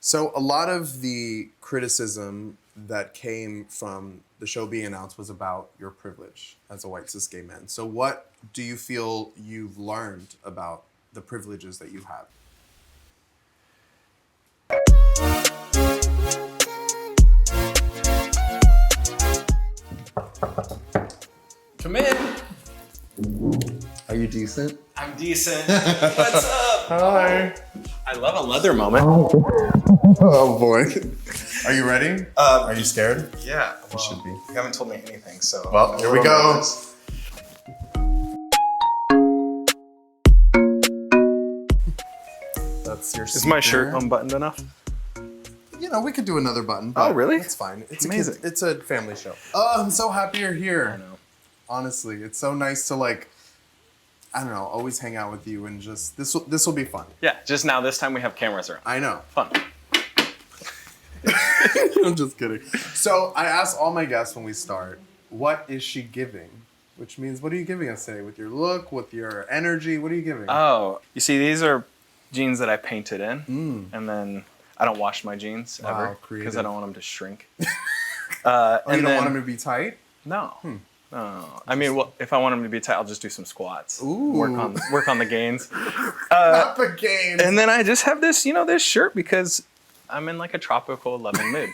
So a lot of the criticism that came from the show being announced was about your privilege as a white cis gay man. So what do you feel you've learned about the privileges that you have? Come in. Are you decent? I'm decent. What's up? Hi. I love a leather moment. Oh boy. Are you ready? Are you scared? Yeah. You should be. You haven't told me anything, so. Well, here we go. That's your Is my seat shirt there. unbuttoned enough? You know, we could do another button. Oh, but really? It's fine. It's Amazing. It's a family show. Oh, I'm so happy you're here. I know. Honestly, it's so nice to I don't know, always hang out with you and just this will be fun. Yeah, just now this time we have cameras around. I know. Fun. I'm just kidding. So I ask all my guests when we start, what is she giving? Which means, what are you giving us today? With your look, with your energy, what are you giving? Oh, you see, these are jeans that I painted in, and then I don't wash my jeans ever because I don't want them to shrink. You and don't then, want them to be tight? No. No. I mean, well, if I want them to be tight, I'll just do some squats. Ooh. Work on the gains. Not the gains. And then I just have this, this shirt because I'm in like a tropical loving mood.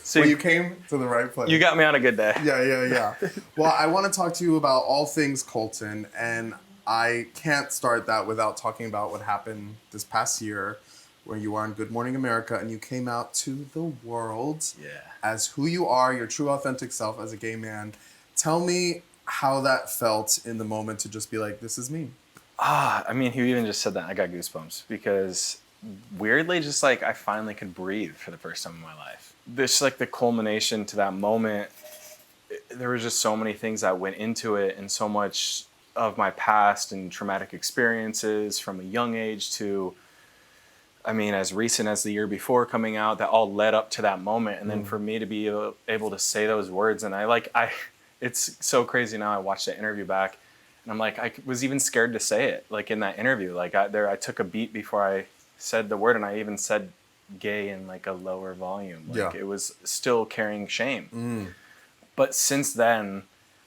So well, you came to the right place. You got me on a good day. Yeah. Well, I want to talk to you about all things Colton, and I can't start that without talking about what happened this past year where you were on Good Morning America and you came out to the world as who you are, your true authentic self as a gay man. Tell me how that felt in the moment to just be like, this is me. I mean, you even just said that. I got goosebumps because weirdly, just like I finally could breathe for the first time in my life. This like the culmination to that moment. There was just so many things that went into it and so much of my past and traumatic experiences from a young age to, I mean, as recent as the year before coming out, that all led up to that moment. And then for me to be able to say those words, and it's so crazy now. I watched the interview back and I'm like, I was even scared to say it. Like in that interview, like I took a beat before I said the word, and I even said gay in like a lower volume. Like it was still carrying shame. But since then,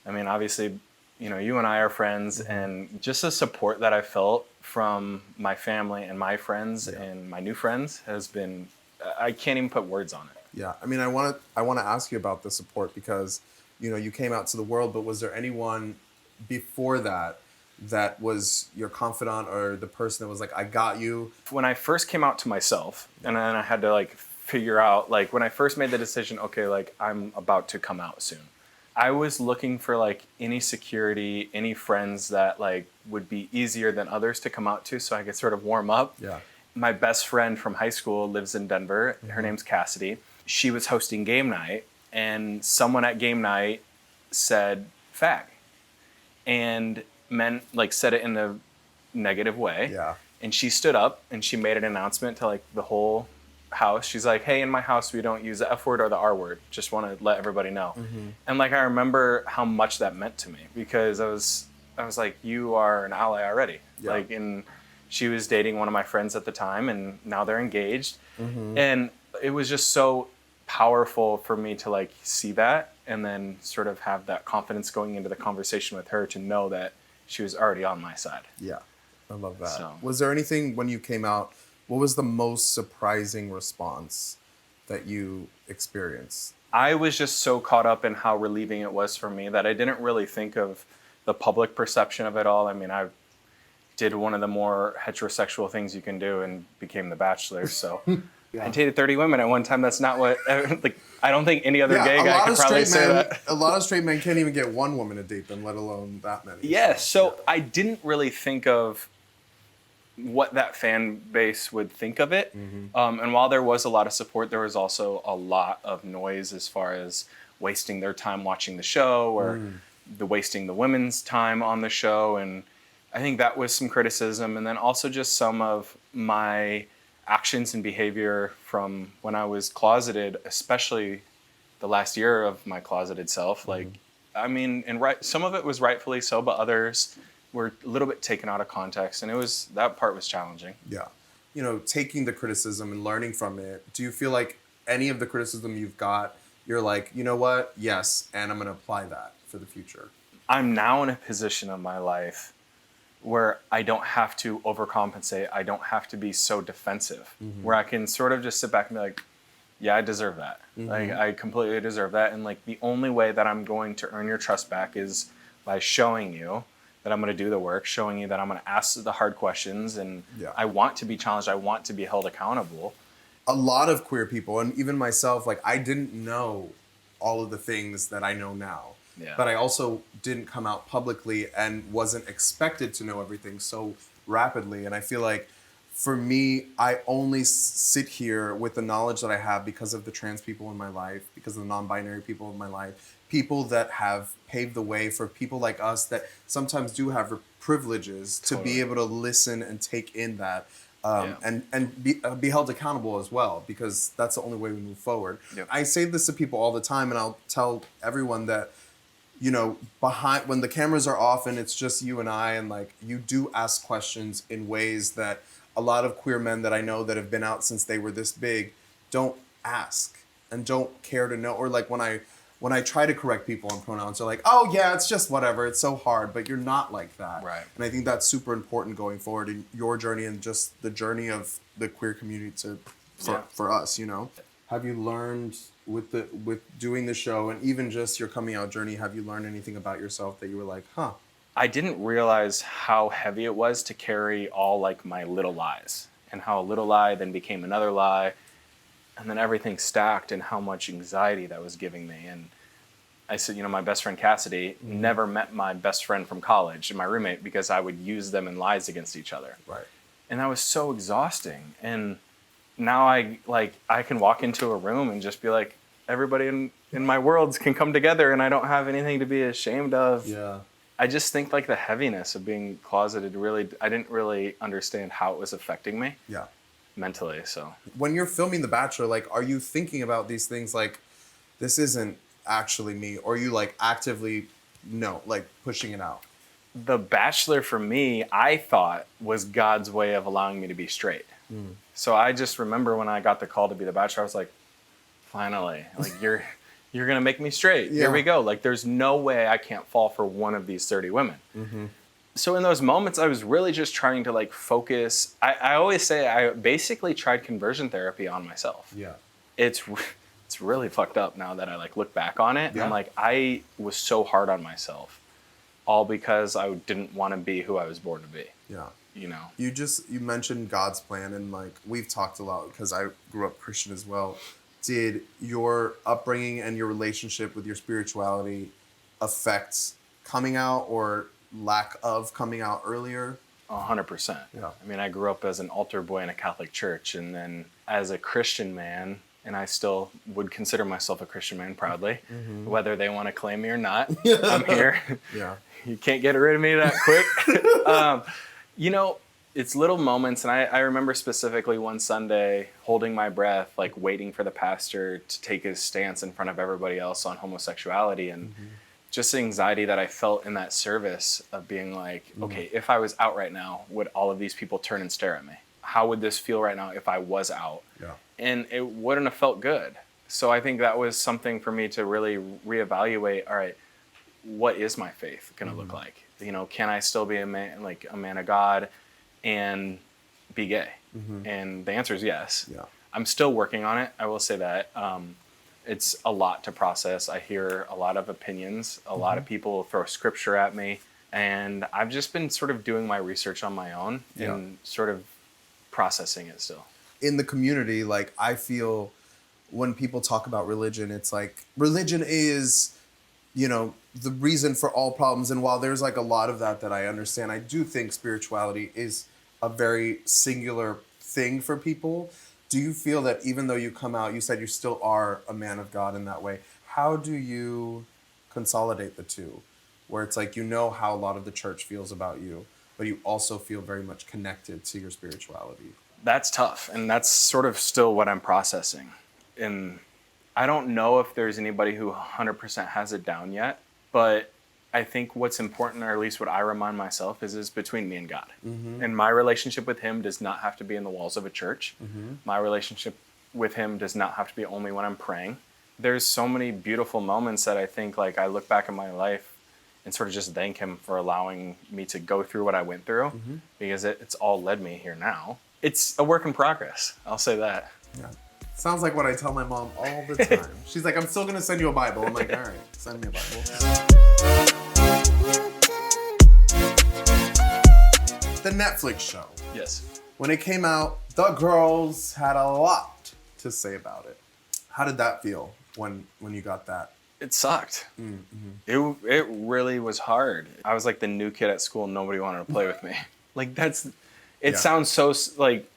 I mean, obviously, you and I are friends, and just the support that I felt from my family and my friends and my new friends has been, I can't even put words on it. Yeah, I mean, I want to ask you about the support because, you came out to the world, but was there anyone before that was your confidant or the person that was like, I got you? When I first came out to myself, and then I had to like figure out, like when I first made the decision, okay, like I'm about to come out soon. I was looking for like any security, any friends that like would be easier than others to come out to so I could sort of warm up. Yeah. My best friend from high school lives in Denver. Her name's Cassidy. She was hosting game night, and someone at game night said fag. And men like said it in a negative way. Yeah. And she stood up and she made an announcement to like the whole house. She's like, hey, in my house we don't use the F word or the R word. Just want to let everybody know. And like I remember how much that meant to me because I was like, you are an ally already. Like, and she was dating one of my friends at the time, and now they're engaged. And it was just so powerful for me to like see that and then sort of have that confidence going into the conversation with her to know that she was already on my side. Yeah, I love that. So. Was there anything when you came out, what was the most surprising response that you experienced? I was just so caught up in how relieving it was for me that I didn't really think of the public perception of it all. I mean, I did one of the more heterosexual things you can do and became the Bachelor, so... I dated 30 women at one time. That's not what, like, I don't think any other gay guy could probably say that. A lot of straight men can't even get one woman to date them, let alone that many. Yeah, so I didn't really think of what that fan base would think of it. And while there was a lot of support, there was also a lot of noise as far as wasting their time watching the show or wasting the women's time on the show. And I think that was some criticism. And then also just some of my actions and behavior from when I was closeted, especially the last year of my closeted self. Like, I mean, and some of it was rightfully so, but others were a little bit taken out of context, and that part was challenging. Yeah. taking the criticism and learning from it, do you feel like any of the criticism you've got, you're like, you know what? Yes, and I'm going to apply that for the future. I'm now in a position of my life where I don't have to overcompensate. I don't have to be so defensive, where I can sort of just sit back and be like, yeah, I deserve that. Like, I completely deserve that. And like, the only way that I'm going to earn your trust back is by showing you that I'm going to do the work, showing you that I'm going to ask the hard questions, and I want to be challenged. I want to be held accountable. A lot of queer people, and even myself, like, I didn't know all of the things that I know now. Yeah. But I also didn't come out publicly and wasn't expected to know everything so rapidly. And I feel like for me, I only sit here with the knowledge that I have because of the trans people in my life, because of the non-binary people in my life, people that have paved the way for people like us that sometimes do have privileges to be able to listen and take in that. And be held accountable as well, because that's the only way we move forward. Yep. I say this to people all the time, and I'll tell everyone that, behind, when the cameras are off and it's just you and I, and like, you do ask questions in ways that a lot of queer men that I know that have been out since they were this big don't ask and don't care to know. Or like when I try to correct people on pronouns, they're like, oh yeah, it's just whatever, it's so hard. But you're not like that. Right. And I think that's super important going forward in your journey and just the journey of the queer community for us, Have you learned with doing the show and even just your coming out journey, have you learned anything about yourself that you were like, huh? I didn't realize how heavy it was to carry all like my little lies, and how a little lie then became another lie, and then everything stacked, and how much anxiety that was giving me. And I said, my best friend Cassidy never met my best friend from college and my roommate, because I would use them in lies against each other. Right. And that was so exhausting. And now I can walk into a room and just be like, everybody in my worlds can come together, and I don't have anything to be ashamed of. Yeah. I just think like the heaviness of being closeted, I didn't really understand how it was affecting me. Yeah. Mentally. So when you're filming The Bachelor, like, are you thinking about these things like, this isn't actually me, or are you like actively pushing it out? The Bachelor for me, I thought, was God's way of allowing me to be straight. So I just remember when I got the call to be The Bachelor, I was like, finally, like, you're gonna make me straight. Here we go. Like, there's no way I can't fall for one of these 30 women. So in those moments, I was really just trying to like focus. I always say I basically tried conversion therapy on myself. Yeah. It's really fucked up now that I like look back on it. And I'm like, I was so hard on myself, all because I didn't want to be who I was born to be. Yeah. You mentioned God's plan, and like, we've talked a lot because I grew up Christian as well. Did your upbringing and your relationship with your spirituality affect coming out or lack of coming out earlier? 100%. Yeah. I mean, I grew up as an altar boy in a Catholic church, and then as a Christian man, and I still would consider myself a Christian man proudly, whether they want to claim me or not. I'm here. Yeah. You can't get rid of me that quick. It's little moments, and I remember specifically one Sunday holding my breath, like waiting for the pastor to take his stance in front of everybody else on homosexuality, and just the anxiety that I felt in that service of being like, okay, if I was out right now, would all of these people turn and stare at me? How would this feel right now if I was out? Yeah. And it wouldn't have felt good. So I think that was something for me to really reevaluate, all right, what is my faith going to look like? Can I still be a man of God and be gay? And the answer is yes. Yeah. I'm still working on it. I will say that. It's a lot to process. I hear a lot of opinions. A lot of people throw scripture at me. And I've just been sort of doing my research on my own and sort of processing it still. In the community, like, I feel when people talk about religion, it's like, religion is, the reason for all problems. And while there's like a lot of that I understand, I do think spirituality is a very singular thing for people. Do you feel that even though you come out, you said you still are a man of God in that way, how do you consolidate the two? Where it's like, how a lot of the church feels about you, but you also feel very much connected to your spirituality. That's tough. And that's sort of still what I'm processing. And I don't know if there's anybody who 100% has it down yet, but I think what's important, or at least what I remind myself, is between me and God. And my relationship with him does not have to be in the walls of a church. My relationship with him does not have to be only when I'm praying. There's so many beautiful moments that I think, like, I look back in my life and sort of just thank him for allowing me to go through what I went through, because it's all led me here now. It's a work in progress. I'll say that. Yeah. Sounds like what I tell my mom all the time. She's like, I'm still going to send you a Bible. I'm like, all right, send me a Bible. The Netflix show. Yes. When it came out, the girls had a lot to say about it. How did that feel when you got that? It sucked. It really was hard. I was like the new kid at school. Nobody wanted to play with me. Like, it sounds so like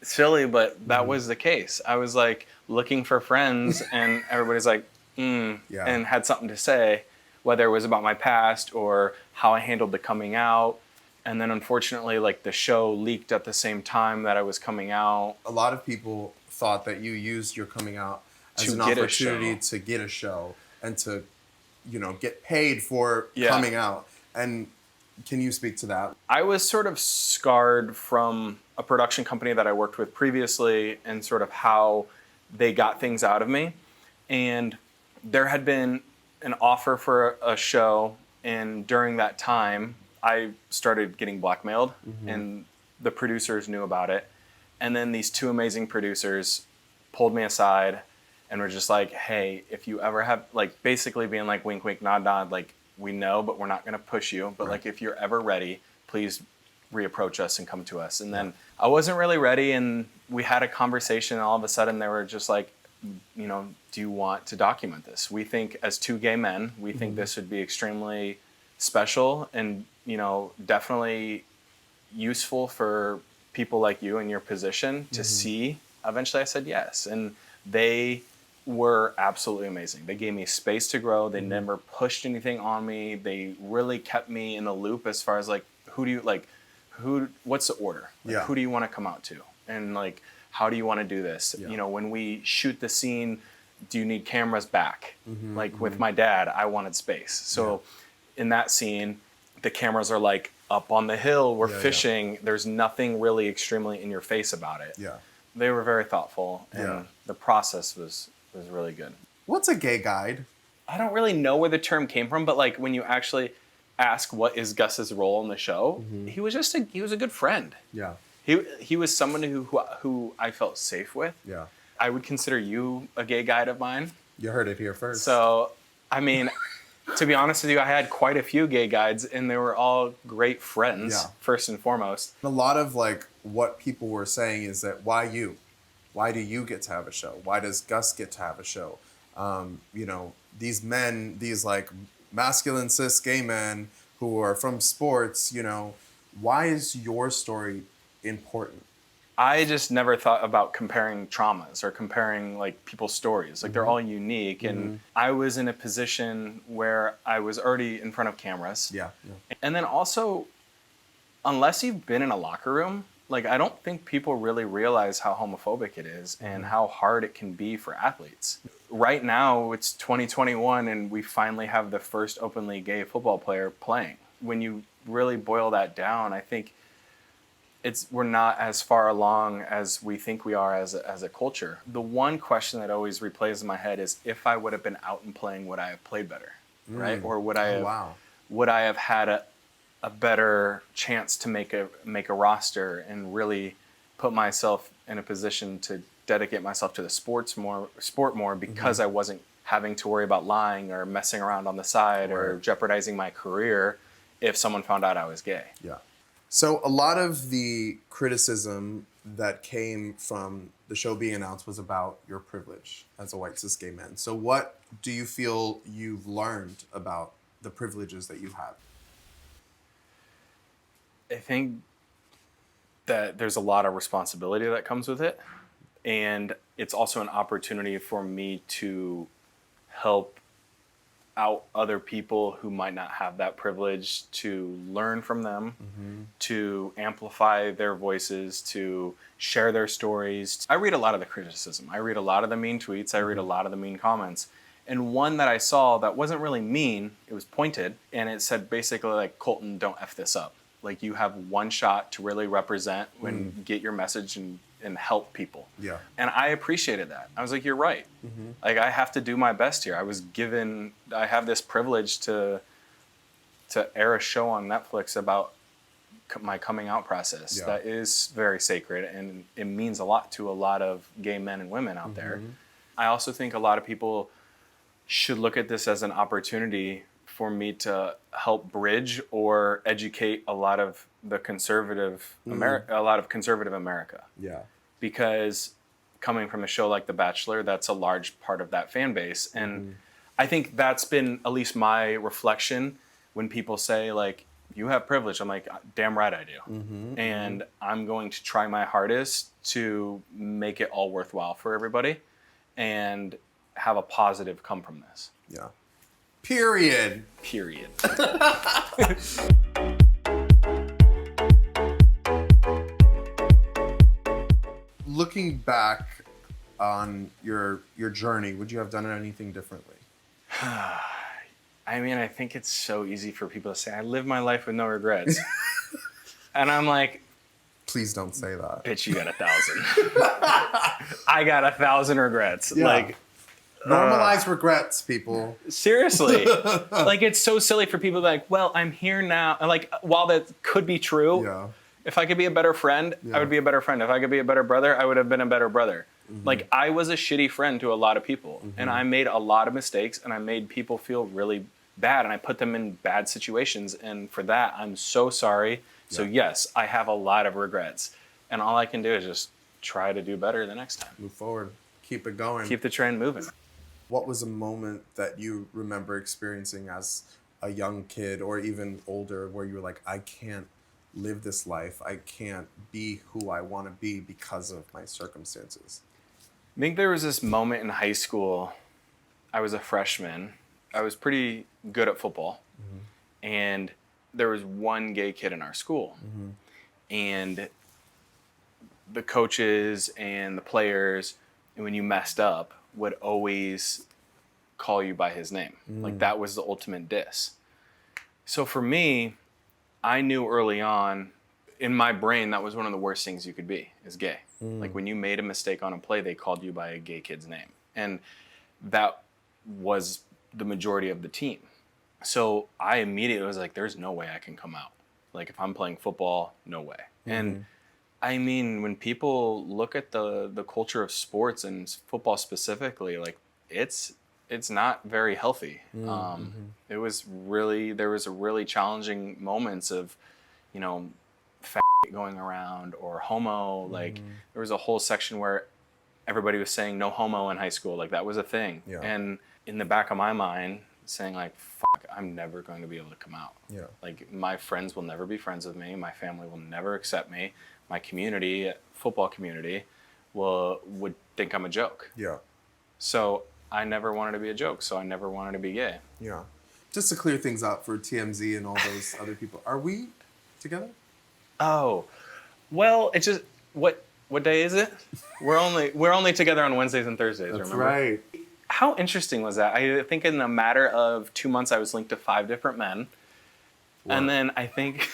silly, but that was the case. I was like looking for friends, and everybody's like, and had something to say, whether it was about my past or how I handled the coming out. And then unfortunately, like, the show leaked at the same time that I was coming out. A lot of people thought that you used your coming out as an opportunity to get a show and to, get paid for coming out. And can you speak to that? I was sort of scarred from a production company that I worked with previously, and sort of how they got things out of me. And there had been an offer for a show, and during that time, I started getting blackmailed, and the producers knew about it. And then these two amazing producers pulled me aside and were just like, hey, if you ever have, like, basically being like, wink, wink, nod, nod, like, we know, but we're not going to push you. But like, if you're ever ready, please reapproach us and come to us. And then I wasn't really ready, and we had a conversation, and all of a sudden they were just like, do you want to document this? We think, as two gay men, we think this would be extremely special and, definitely useful for people like you in your position to see. Eventually I said yes. And they were absolutely amazing. They gave me space to grow. They never pushed anything on me. They really kept me in the loop as far as like, what's the order? Like, who do you want to come out to? And like, how do you want to do this? When we shoot the scene, do you need cameras back? With my dad, I wanted space. So in that scene, the cameras are like up on the hill. We're fishing. There's nothing really extremely in your face about it. They were very thoughtful, and the process was really good. What's a gay guide? I don't really know where the term came from, but like, when you actually ask what is Gus's role in the show, he was a good friend. He was someone who I felt safe with. I would consider you a gay guide of mine. You heard it here first. So, I mean, to be honest with you, I had quite a few gay guides, and they were all great friends, first and foremost. A lot of like what people were saying is that, why you? Why do you get to have a show? Why does Gus get to have a show? These men, these like masculine cis gay men who are from sports, why is your story important? I just never thought about comparing traumas or comparing like people's stories. Like, they're all unique. And I was in a position where I was already in front of cameras. And then also, unless you've been in a locker room, like, I don't think people really realize how homophobic it is and how hard it can be for athletes. Right now, it's 2021, and we finally have the first openly gay football player playing. When you really boil that down, I think we're not as far along as we think we are as a culture. The one question that always replays in my head is, if I would have been out and playing, would I have played better, right? Or would I have had a better chance to make a roster and really put myself in a position to dedicate myself to the sport more because I wasn't having to worry about lying or messing around on the side or jeopardizing my career if someone found out I was gay. So a lot of the criticism that came from the show being announced was about your privilege as a white cis gay man. So what do you feel you've learned about the privileges that you have? I think that there's a lot of responsibility that comes with it. And it's also an opportunity for me to help out other people who might not have that privilege, to learn from them, to amplify their voices, to share their stories. I read a lot of the criticism. I read a lot of the mean tweets. I read a lot of the mean comments. And one that I saw that wasn't really mean, it was pointed, and it said basically like, Colton, don't F this up. Like, you have one shot to really represent and get your message and help people. Yeah. And I appreciated that. I was like, you're right. Like, I have to do my best here. I have this privilege to air a show on Netflix about my coming out process. Yeah. That is very sacred, and it means a lot to a lot of gay men and women out there. I also think a lot of people should look at this as an opportunity for me to help bridge or educate a lot of the conservative a lot of conservative America. Yeah. Because coming from a show like The Bachelor, that's a large part of that fan base. And I think that's been at least my reflection when people say, like, you have privilege. I'm like, damn right I do. And I'm going to try my hardest to make it all worthwhile for everybody and have a positive come from this. Yeah. Period. Looking back on your journey, would you have done anything differently? I mean, I think it's so easy for people to say, I live my life with no regrets. And I'm like, Please don't say that. bitch, you got 1,000. I got 1,000 regrets. Yeah. Like, Normalize regrets, people. seriously. Like, it's so silly for people to be like, well, I'm here now. And like, while that could be true, Yeah. if I could be a better friend, I would be a better friend. If I could be a better brother, I would have been a better brother. Like, I was a shitty friend to a lot of people. And I made a lot of mistakes, and I made people feel really bad, and I put them in bad situations. And for that, I'm so sorry. So yes, I have a lot of regrets. And all I can do is just try to do better the next time. Move forward. Keep it going. Keep the train moving. What was a moment that you remember experiencing as a young kid or even older where you were like, I can't live this life. I can't be who I want to be because of my circumstances? I think there was this moment in high school. I was a freshman. I was pretty good at football. And there was one gay kid in our school. And the coaches and the players, when you messed up, would always call you by his name. Like, that was the ultimate diss. So for me, I knew early on in my brain that was one of the worst things you could be, is gay. Like, when you made a mistake on a play, they called you by a gay kid's name. And that was the majority of the team. So I immediately was like, there's no way I can come out. Like, if I'm playing football, no way. And I mean, when people look at the culture of sports and football specifically, like, it's not very healthy. There was a really challenging moments of, you know, fat going around or homo. Like, there was a whole section where everybody was saying no homo in high school. Like, that was a thing. Yeah. And in the back of my mind, saying like, fuck, I'm never going to be able to come out. Yeah. Like, my friends will never be friends with me. My family will never accept me. My community, football community, would think I'm a joke. Yeah. So I never wanted to be a joke. So I never wanted to be gay. Yeah. Just to clear things up for TMZ and all those other people, are we together? Oh, well, it's just what day is it? We're only together on Wednesdays and Thursdays. That's remember? right. How interesting was that? I think in a matter of 2 months, I was linked to 5 different men, and then I think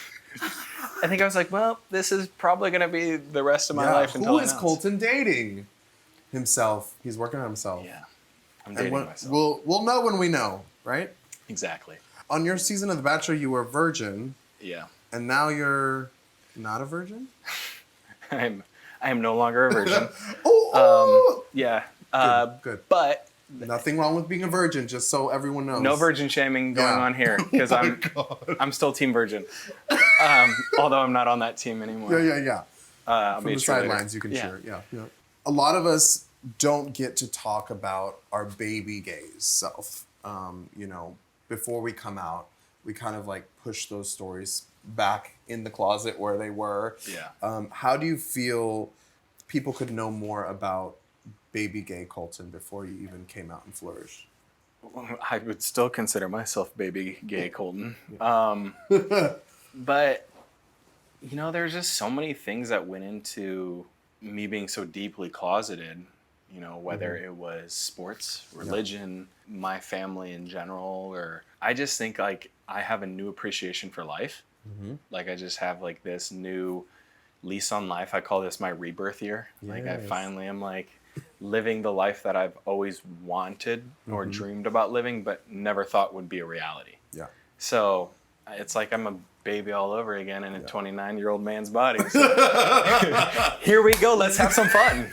I was like, well, this is probably going to be the rest of my life until Who I is announce. Colton dating? Himself. He's working on himself. Yeah, I'm dating And myself. we'll know when we know, right? Exactly. On your season of The Bachelor, you were a virgin, Yeah. and now you're not a virgin? I am no longer a virgin. Oh! Yeah. Good. But Nothing wrong with being a virgin, just so everyone knows. no virgin shaming going on here because I'm still team virgin. Although I'm not on that team anymore. Yeah. I'll From be a the cheerleader. sidelines, you can cheer. Yeah. A lot of us don't get to talk about our baby gays self. You know, before we come out, we kind of like push those stories back in the closet where they were. Yeah. How do you feel people could know more about baby gay Colton before you even came out and flourished? I would still consider myself baby gay Colton. But, you know, there's just so many things that went into me being so deeply closeted. you know, whether it was sports, religion, my family in general, or I just think like I have a new appreciation for life. Like I just have like this new lease on life. I call this my rebirth year. Like I finally am like living the life that I've always wanted or dreamed about living, but never thought would be a reality. Yeah. So it's like I'm a baby all over again in a 29-year-old man's body. So here we go. Let's have some fun.